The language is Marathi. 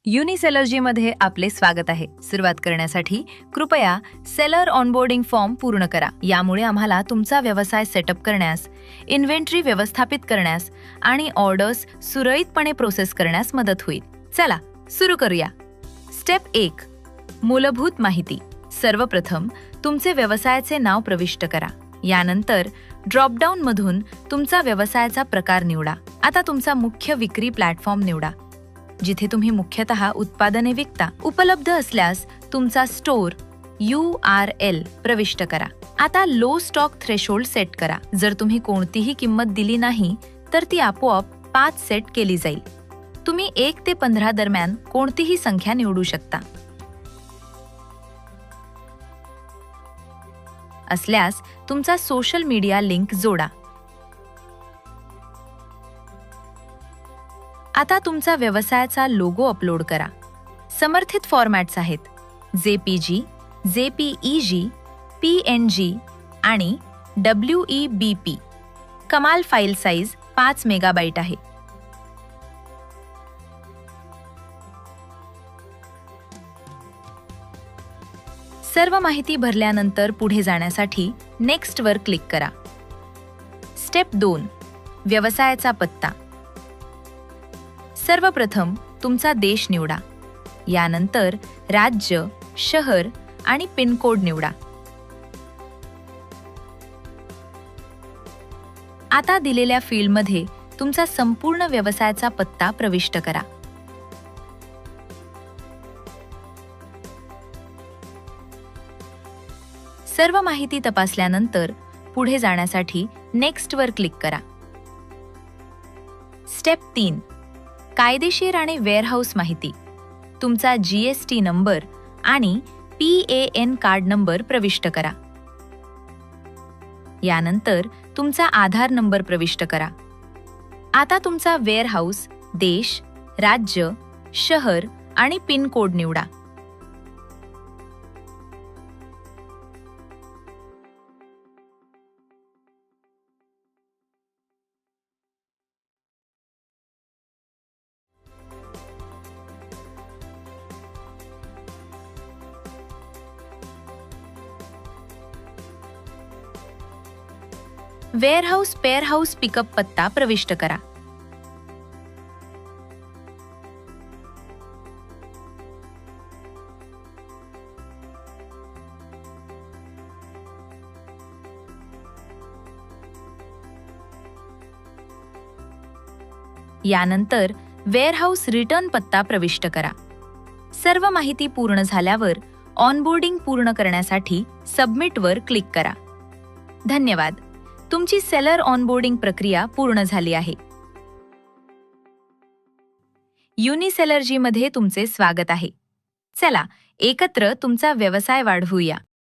युनिसेलर्जीमध्ये आपले स्वागत आहे. सुरुवात करण्यासाठी कृपया सेलर ऑनबोर्डिंग फॉर्म पूर्ण करा. यामुळे आम्हाला तुमचा व्यवसाय सेटअप करण्यास, इन्व्हेंटरी व्यवस्थापित करण्यास आणि ऑर्डर्स सुरळीतपणे प्रोसेस करण्यास मदत होईल. चला सुरू करूया. स्टेप 1. मूलभूत माहिती. सर्वप्रथम तुमचे व्यवसायाचे नाव प्रविष्ट करा. यानंतर ड्रॉपडाऊनमधून तुमचा व्यवसायाचा प्रकार निवडा. आता तुमचा मुख्य विक्री प्लॅटफॉर्म निवडा, जिथे तुम्ही मुख्यतः उत्पादने विकता. उपलब्ध असल्यास तुमचा स्टोअर URL प्रविष्ट करा. आता लो स्टॉक थ्रेशोल्ड सेट करा. जर तुम्ही कोणतीही किंमत दिली नाही तर ती आपोआप 5 सेट केली जाईल. तुम्ही 1 ते 15 दरम्यान कोणतीही संख्या निवडू शकता. असल्यास तुमचा सोशल मीडिया लिंक जोडा. आता तुमचा व्यवसायाचा लोगो अपलोड करा. समर्थित फॉर्मॅट्स आहेत JPG, JPEG, PNG आणि WEBP. कमाल फाईल साईज 5 मेगाबाईट आहे. सर्व माहिती भरल्यानंतर पुढे जाण्यासाठी नेक्स्ट वर क्लिक करा. स्टेप 2. व्यवसायाचा पत्ता. सर्वप्रथम तुमचा देश निवडा. यानंतर राज्य, शहर आणि पिनकोड निवडा. आता दिलेल्या फील्डमध्ये तुमचा संपूर्ण व्यवसायाचा पत्ता प्रविष्ट करा. सर्व माहिती तपासल्यानंतर पुढे जाण्यासाठी नेक्स्ट वर क्लिक करा. स्टेप 3. कायदेशीर आणि वेअरहाऊस माहिती. तुमचा GST नंबर आणि PAN कार्ड नंबर प्रविष्ट करा. यानंतर तुमचा आधार नंबर प्रविष्ट करा. आता तुमचा वेअरहाऊस, देश, राज्य, शहर आणि पिनकोड निवडा. वेअरहाऊस पेअरहाऊस पिकअप पत्ता प्रविष्ट करा. यानंतर वेअरहाऊस रिटर्न पत्ता प्रविष्ट करा. सर्व माहिती पूर्ण झाल्यावर ऑनबोर्डिंग पूर्ण करण्यासाठी सबमिट वर क्लिक करा. धन्यवाद. तुमची सेलर ऑनबोर्डिंग प्रक्रिया पूर्ण झाली आहे. युनिसेलर्जीमध्ये तुमचे स्वागत आहे. चला एकत्र तुमचा व्यवसाय वाढवूया.